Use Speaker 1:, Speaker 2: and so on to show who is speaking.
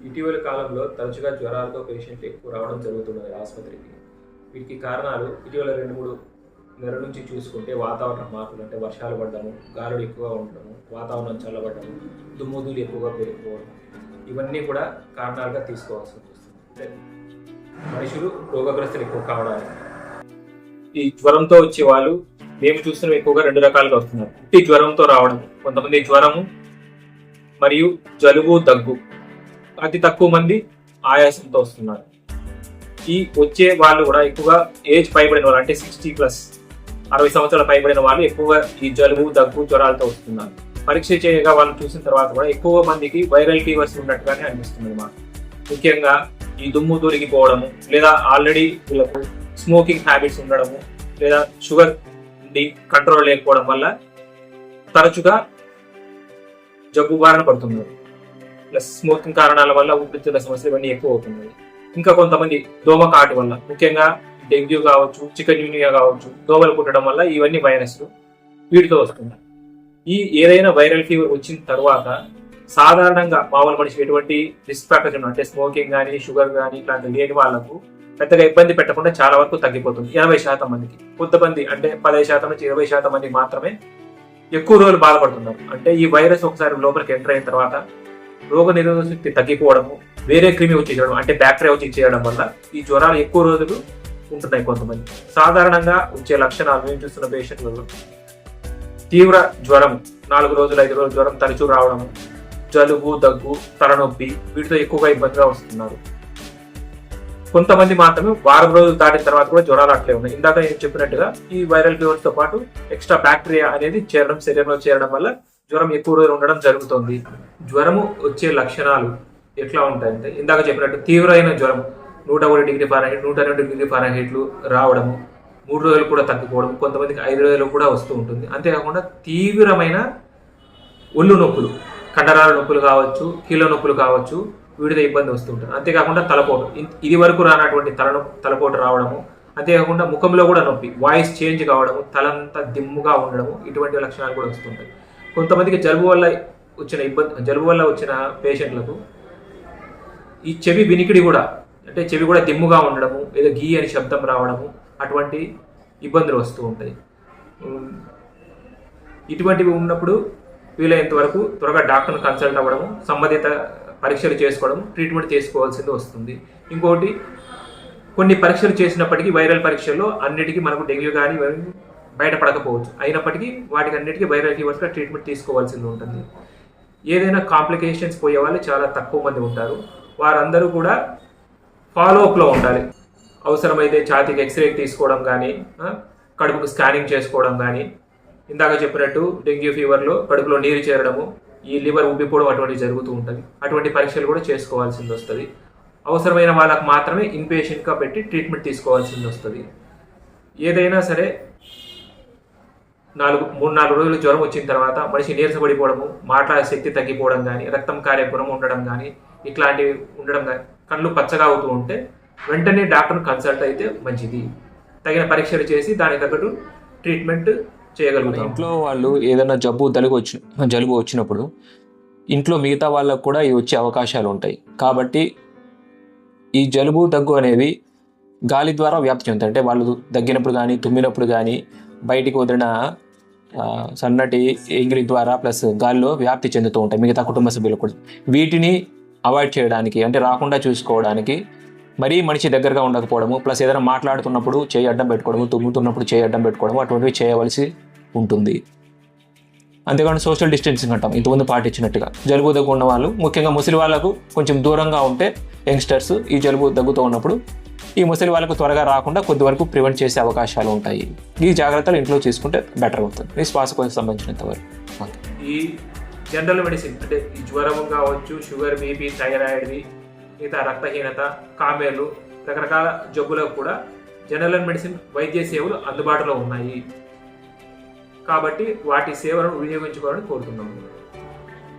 Speaker 1: ఇటీవలి కాలంలో తరచుగా జ్వరాలతో పేషెంట్లు ఎక్కువ రావడం జరుగుతున్నది ఆసుపత్రికి. వీటికి కారణాలు ఇటీవల 2-3 నెలల నుంచి చూసుకుంటే వాతావరణ మార్పులు, అంటే వర్షాలు పడడము, గాలులు ఎక్కువగా ఉండడము, వాతావరణం చల్లబడము, దుమ్ముధూళి ఎక్కువగా పెరిగిపోవడం, ఇవన్నీ కూడా కారణాలుగా తీసుకోవాల్సి వస్తుంది. అంటే మనుషులు రోగగ్రస్తులు ఎక్కువ కావడానికి. ఈ జ్వరంతో వచ్చే వాళ్ళు మేము చూస్తున్నాం ఎక్కువగా 2 రకాలుగా వస్తున్నారు. ఈ జ్వరంతో రావడం, కొంతమంది జ్వరము మరియు జలుబు, దగ్గు, అతి తక్కువ మంది ఆయాసంతో వస్తున్నారు. ఈ వచ్చే వాళ్ళు కూడా ఎక్కువగా ఏజ్ పైబడిన వాళ్ళు, అంటే 60+, 60 సంవత్సరాల పైబడిన వాళ్ళు ఎక్కువగా ఈ జలుబు, దగ్గు, జ్వరాలతో వస్తున్నారు. పరీక్ష చేయగా వాళ్ళు చూసిన తర్వాత కూడా ఎక్కువ మందికి వైరల్ ఫీవర్స్ ఉన్నట్టుగానే అనిపిస్తుంది మాకు. ముఖ్యంగా ఈ దుమ్ము తొలగిపోవడము, లేదా ఆల్రెడీ వీళ్ళకు స్మోకింగ్ హ్యాబిట్స్ ఉండడము, లేదా షుగర్ కంట్రోల్ లేకపోవడం వల్ల తరచుగా జబ్బు బారిన పడుతున్నారు. ప్లస్ స్మోకింగ్ కారణాల వల్ల ఊపిరితిత్తుల సమస్యలు ఇవన్నీ ఎక్కువ అవుతున్నాయి. ఇంకా కొంతమంది దోమ కాటు వల్ల, ముఖ్యంగా డెంగ్యూ కావచ్చు, చికెన్ న్యూనియా కావచ్చు, దోమలు కుట్టడం వల్ల ఇవన్నీ వైరస్లు వీటితో వస్తున్నాయి. ఈ ఏదైనా వైరల్ ఫీవర్ వచ్చిన తర్వాత సాధారణంగా మామూలు మనిషి ఎటువంటి రిస్క్ ఫ్యాక్టర్స్ అంటే స్మోకింగ్ కానీ, షుగర్ కానీ ఇట్లాంటివి లేని వాళ్ళకు పెద్దగా ఇబ్బంది పెట్టకుండా చాలా వరకు తగ్గిపోతుంది 80% మందికి. కొంతమంది అంటే 15% నుంచి 20% మందికి మాత్రమే ఎక్కువ రోజులు బాధపడుతున్నారు. అంటే ఈ వైరస్ ఒకసారి లోపలికి ఎంటర్ అయిన తర్వాత రోగ నిరోధక శక్తి తగ్గిపోవడము, వేరే క్రిమి వచ్చి చేయడం, అంటే బ్యాక్టీరియా వచ్చి చేయడం వల్ల ఈ జ్వరాలు ఎక్కువ రోజులు ఉంటున్నాయి. కొంతమంది సాధారణంగా వచ్చే లక్షణాలు మేము చూస్తున్న పేషెంట్లలో తీవ్ర జ్వరం, 4 రోజులు 5 రోజులు జ్వరం తరచూ రావడము, జలుబు, దగ్గు, తలనొప్పి, వీటితో ఎక్కువగా ఇబ్బందిగా వస్తున్నారు. కొంతమంది మాత్రమే వారం రోజులు దాటిన తర్వాత కూడా జ్వరాలు అట్లే ఉన్నాయి. ఇందాక నేను చెప్పినట్టుగా ఈ వైరల్ ఫీవర్స్ తో పాటు ఎక్స్ట్రా బ్యాక్టీరియా అనేది శరీరంలో చేరడం వల్ల జ్వరం ఎక్కువ రోజులు ఉండడం జరుగుతుంది. జ్వరము వచ్చే లక్షణాలు ఎట్లా ఉంటాయంటే ఇందాక చెప్పినట్టు తీవ్రమైన జ్వరం 101 డిగ్రీ ఫారెన్హీట్, 102 డిగ్రీ ఫారెన్హీట్లు రావడము, 3 రోజులు కూడా తగ్గిపోవడం, కొంతమందికి 5 రోజులు కూడా వస్తూ ఉంటుంది. అంతేకాకుండా తీవ్రమైన ఒళ్ళు నొప్పులు, కండరాల నొప్పులు కావచ్చు, కీళ్ళ నొప్పులు కావచ్చు, వీటితో ఇబ్బంది వస్తుంటుంది. అంతేకాకుండా తలపోటు, ఇది వరకు రానటువంటి తలపోటు రావడము, అంతేకాకుండా ముఖంలో కూడా నొప్పి, వాయిస్ చేంజ్ కావడము, తలంతా దిమ్ముగా ఉండడము, ఇటువంటి లక్షణాలు కూడా వస్తుంటాయి. కొంతమందికి జలుబు వల్ల వచ్చిన పేషెంట్లకు ఈ చెవి వినికిడి కూడా, అంటే చెవి కూడా దిమ్ముగా ఉండడము, ఏదో గీ అని శబ్దం రావడము, అటువంటి ఇబ్బందులు వస్తూ ఉంటాయి. ఇటువంటివి ఉన్నప్పుడు వీలైనంత వరకు త్వరగా డాక్టర్ని కన్సల్ట్ అవ్వడము, సంబంధిత పరీక్షలు చేసుకోవడం, ట్రీట్మెంట్ తీసుకోవాల్సింది వస్తుంది. ఇంకోటి, కొన్ని పరీక్షలు చేసినప్పటికీ వైరల్ పరీక్షల్లో అన్నిటికీ మనకు డెంగ్యూ కానీ బయటపడకపోవచ్చు. అయినప్పటికీ వాటికి అన్నిటికీ వైరల్ ఫీవర్స్గా ట్రీట్మెంట్ తీసుకోవాల్సింది ఉంటుంది. ఏదైనా కాంప్లికేషన్స్ పోయే వాళ్ళు చాలా తక్కువ మంది ఉంటారు. వారందరూ కూడా ఫాలోఅప్లో ఉండాలి. అవసరమైతే ఛాతీకి ఎక్స్రే తీసుకోవడం కానీ, కడుపుకు స్కానింగ్ చేసుకోవడం కానీ, ఇందాక చెప్పినట్టు డెంగ్యూ ఫీవర్లో కడుపులో నీరు చేరడము, ఈ లివర్ ఉబ్బిపోవడం అటువంటివి జరుగుతూ ఉంటుంది. అటువంటి పరీక్షలు కూడా చేసుకోవాల్సింది వస్తుంది. అవసరమైన వాళ్ళకు మాత్రమే ఇన్పేషెంట్గా పెట్టి ట్రీట్మెంట్ తీసుకోవాల్సింది వస్తుంది. ఏదైనా సరే 3-4 రోజులు జ్వరం వచ్చిన తర్వాత మనిషి నీరసపడిపోవడము, మాట్లాడే శక్తి తగ్గిపోవడం కానీ, రక్తం కారే గుణం ఉండడం కానీ, ఇట్లాంటివి ఉండడం కానీ, కళ్ళు పచ్చగా అవుతూ ఉంటే వెంటనే డాక్టర్ని కన్సల్ట్ అయితే మంచిది. తగిన పరీక్షలు చేసి దానికి తగ్గట్టు ట్రీట్మెంట్ చేయగలుగుతాం.
Speaker 2: ఇంట్లో వాళ్ళు ఏదైనా జలుబు వచ్చినప్పుడు ఇంట్లో మిగతా వాళ్ళకు కూడా ఇవి వచ్చే అవకాశాలు ఉంటాయి. కాబట్టి ఈ జలుబు, దగ్గు అనేవి గాలి ద్వారా వ్యాప్తి చెందుతాయి. అంటే వాళ్ళు దగ్గినప్పుడు కానీ, తుమ్మినప్పుడు కానీ, బయటికి వదిలిన సన్నటి ఎంగిలి ద్వారా ప్లస్ గాలిలో వ్యాప్తి చెందుతూ ఉంటాయి మిగతా కుటుంబ సభ్యులు కూడా. వీటిని అవాయిడ్ చేయడానికి, అంటే రాకుండా చూసుకోవడానికి మరీ మనిషి దగ్గరగా ఉండకపోవడము, ప్లస్ ఏదైనా మాట్లాడుతున్నప్పుడు చేయి అడ్డం పెట్టుకోవడము, తుమ్ముతున్నప్పుడు చేయి అడ్డం పెట్టుకోవడము, అటువంటివి చేయవలసి ఉంటుంది. అంతేకాకుండా సోషల్ డిస్టెన్సింగ్ అంటాం, ఇంతకుముందు పాటించినట్టుగా. జలుబు దగ్గు ఉన్న వాళ్ళు, ముఖ్యంగా ముసలి వాళ్ళకు కొంచెం దూరంగా ఉంటే యంగ్స్టర్స్ ఈ జలుబు దగ్గుతూ ఉన్నప్పుడు ఈ ముసలి వాళ్ళకు త్వరగా రాకుండా కొద్ది వరకు ప్రివెంట్ చేసే అవకాశాలు ఉంటాయి. ఈ జాగ్రత్తలు ఇంట్లో తీసుకుంటే బెటర్ అవుతుంది ఈ శ్వాసకోశకు సంబంధించినంత వరకు.
Speaker 1: ఈ జనరల్ మెడిసిన్ అంటే ఈ జ్వరం కావచ్చు, షుగర్, బీపీ, థైరాయిడ్వి, మిగతా రక్తహీనత, కామెర్లు, రకరకాల జబ్బులకు కూడా జనరల్ మెడిసిన్ వైద్య సేవలు అందుబాటులో ఉన్నాయి. కాబట్టి వాటి సేవలను వినియోగించుకోవాలని కోరుతున్నాము.